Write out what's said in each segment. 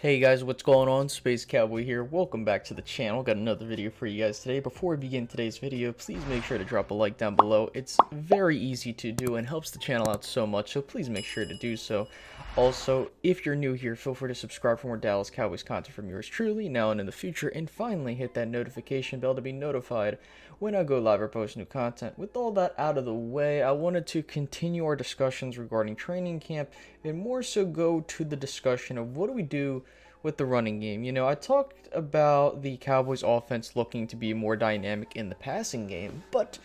Hey guys, what's going on? Space Cowboy here. Welcome back to the channel. Got another video for you guys today. Before we begin today's video, please make sure to drop a like down below. It's very easy to do and helps the channel out so much, so please make sure to do so. Also, if you're new here, feel free to subscribe for more Dallas Cowboys content from yours truly, now and in the future, and finally hit that notification bell to be notified when I go live or post new content. With all that out of the way, I wanted to continue our discussions regarding training camp and more so go to the discussion of what do we do with the running game. You know, I talked about the Cowboys offense looking to be more dynamic in the passing game, but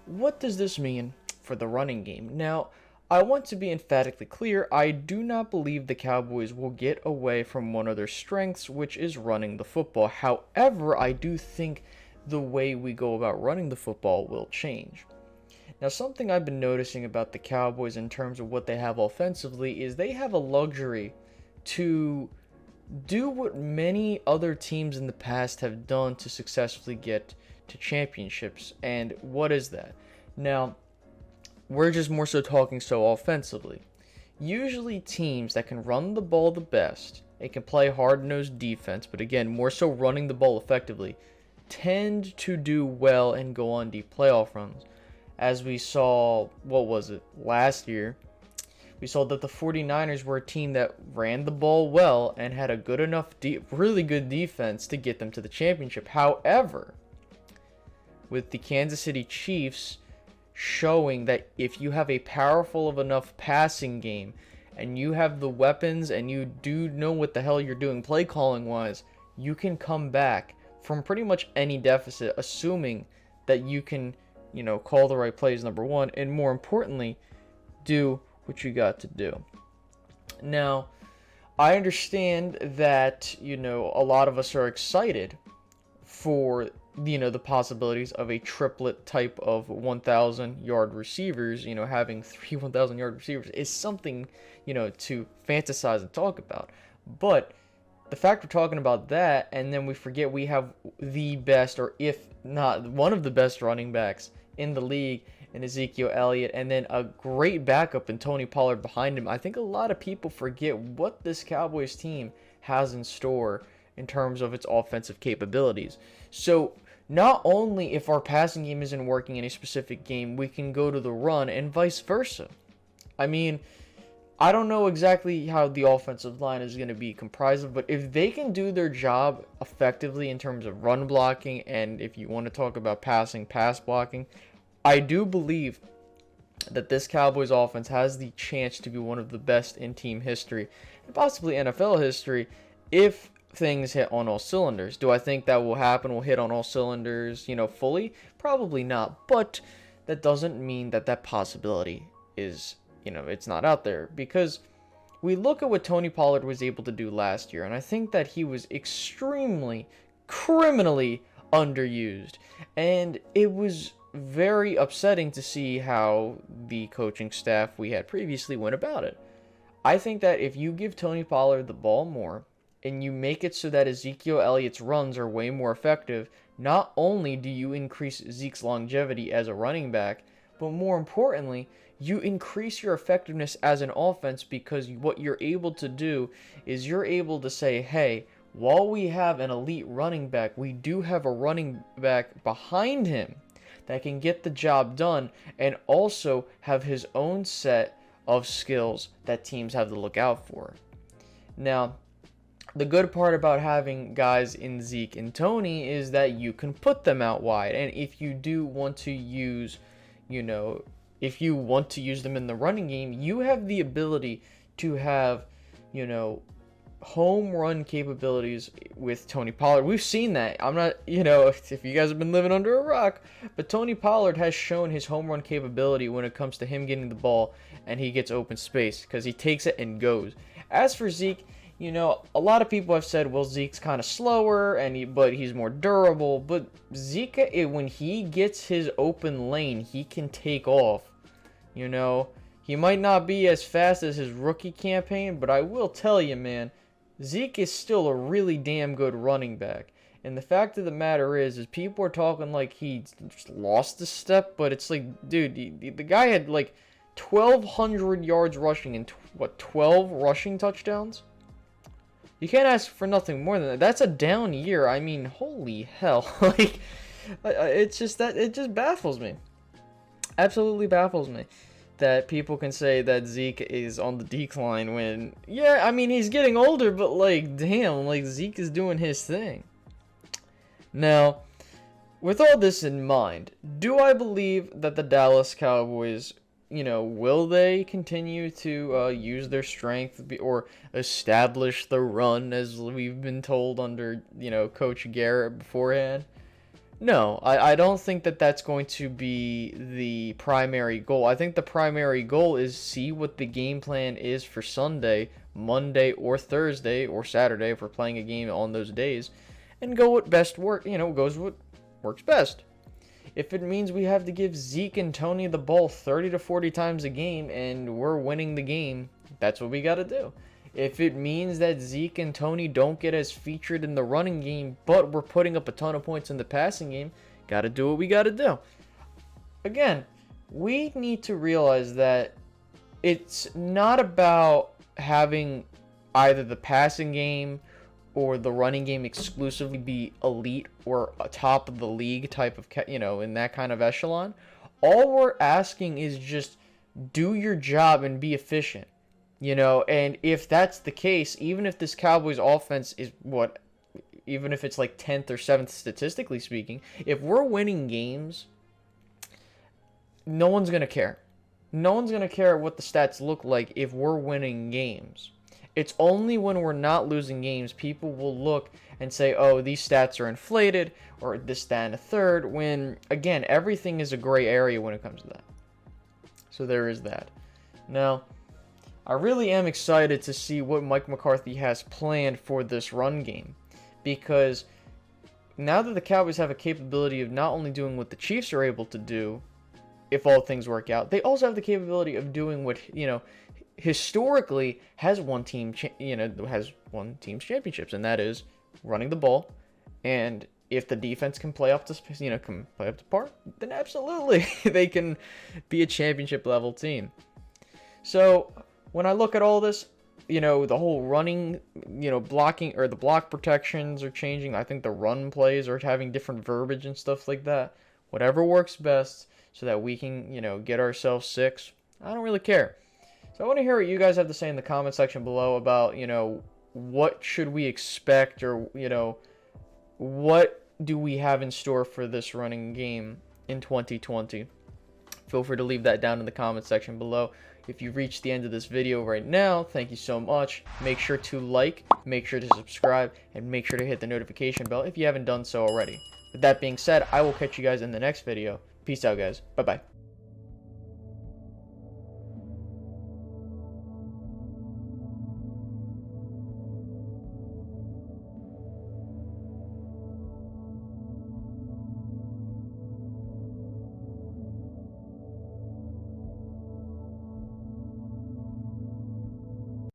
what does this mean for the running game? Now, I want to be emphatically clear, I do not believe the Cowboys will get away from one of their strengths, which is running the football. However, I do think the way we go about running the football will change. Now, something I've been noticing about the Cowboys in terms of what they have offensively is they have a luxury to do what many other teams in the past have done to successfully get to championships. And what is that? Now, we're just more so talking offensively. Usually teams that can run the ball the best, they can play hard-nosed defense, but again, more so running the ball effectively, tend to do well and go on deep playoff runs. As we saw, what was it, last year, we saw that the 49ers were a team that ran the ball well and had a good enough, really good defense to get them to the championship. However, with the Kansas City Chiefs showing that if you have a powerful of enough passing game and you have the weapons and you do know what the hell you're doing play calling wise, you can come back from pretty much any deficit, assuming that you can, you know, call the right plays, number one, and more importantly, do what you got to do. Now, I understand that, you know, a lot of us are excited for, you know, the possibilities of a triplet type of 1,000 yard receivers. You know, having three 1,000 yard receivers is something, you know, to fantasize and talk about. But the fact we're talking about that, and then we forget we have the best, or if not one of the best running backs in the league, and Ezekiel Elliott, and then a great backup in Tony Pollard behind him. I think a lot of people forget what this Cowboys team has in store in terms of its offensive capabilities. So not only if our passing game isn't working in a specific game, we can go to the run and vice versa. I mean, I don't know exactly how the offensive line is going to be comprised of, but if they can do their job effectively in terms of run blocking, and if you want to talk about passing, pass blocking, I do believe that this Cowboys offense has the chance to be one of the best in team history and possibly NFL history if things hit on all cylinders. Do I think that will happen? Will hit on all cylinders, you know, fully? Probably not, but that doesn't mean that that possibility is, you know, it's not out there, because we look at what Tony Pollard was able to do last year, and I think that he was extremely, criminally underused, and it was very upsetting to see how the coaching staff we had previously went about it. I think that if you give Tony Pollard the ball more and you make it so that Ezekiel Elliott's runs are way more effective, not only do you increase Zeke's longevity as a running back, but more importantly, you increase your effectiveness as an offense, because what you're able to do is you're able to say, hey, while we have an elite running back, we do have a running back behind him that can get the job done and also have his own set of skills that teams have to look out for. Now, the good part about having guys in Zeke and Tony is that you can put them out wide, and if you do want to use, you know, if you want to use them in the running game, you have the ability to have, you know, home run capabilities with Tony Pollard. We've seen that. I'm not, you know, if you guys have been living under a rock, but Tony Pollard has shown his home run capability when it comes to him getting the ball and he gets open space, because he takes it and goes. As for Zeke, you know, a lot of people have said, well, Zeke's kind of slower, but he's more durable. But Zeke, when he gets his open lane, he can take off. You know, he might not be as fast as his rookie campaign, but I will tell you, man, Zeke is still a really damn good running back. And the fact of the matter is people are talking like he just lost a step, but it's like, dude, the guy had like 1,200 yards rushing and 12 rushing touchdowns? You can't ask for nothing more than that. That's a down year. I mean, holy hell. Like, it's just that it just baffles me. Absolutely baffles me that people can say that Zeke is on the decline when, yeah, I mean, he's getting older, but like, damn, like Zeke is doing his thing. Now, with all this in mind, do I believe that the Dallas Cowboys, will they continue to use their strength or establish the run as we've been told under, Coach Garrett beforehand? No, I don't think that that's going to be the primary goal. I think the primary goal is see what the game plan is for Sunday, Monday, or Thursday, or Saturday if we're playing a game on those days, and go what best goes what works best. If it means we have to give Zeke and Tony the ball 30 to 40 times a game and we're winning the game, that's what we got to do. If it means that Zeke and Tony don't get as featured in the running game, but we're putting up a ton of points in the passing game, got to do what we got to do. Again, we need to realize that it's not about having either the passing game or the running game exclusively be elite or a top of the league type of, in that kind of echelon. All we're asking is just do your job and be efficient. And if that's the case, even if this Cowboys offense is even if it's like 10th or 7th statistically speaking, if we're winning games, no one's going to care. No one's going to care what the stats look like if we're winning games. It's only when we're not losing games, people will look and say, oh, these stats are inflated, or this, that, and a third, when, again, everything is a gray area when it comes to that. So there is that. Now, I really am excited to see what Mike McCarthy has planned for this run game, because now that the Cowboys have a capability of not only doing what the Chiefs are able to do, if all things work out, they also have the capability of doing what, historically has won teams championships, and that is running the ball. And if the defense can play up to par, then absolutely they can be a championship level team. So when I look at all this, the whole running, blocking or the block protections are changing. I think the run plays are having different verbiage and stuff like that. Whatever works best so that we can, get ourselves 6. I don't really care. So I want to hear what you guys have to say in the comment section below about, what should we expect, or, what do we have in store for this running game in 2020? Feel free to leave that down in the comment section below. If you've reached the end of this video right now, thank you so much. Make sure to like, make sure to subscribe, and make sure to hit the notification bell if you haven't done so already. With that being said, I will catch you guys in the next video. Peace out, guys. Bye-bye.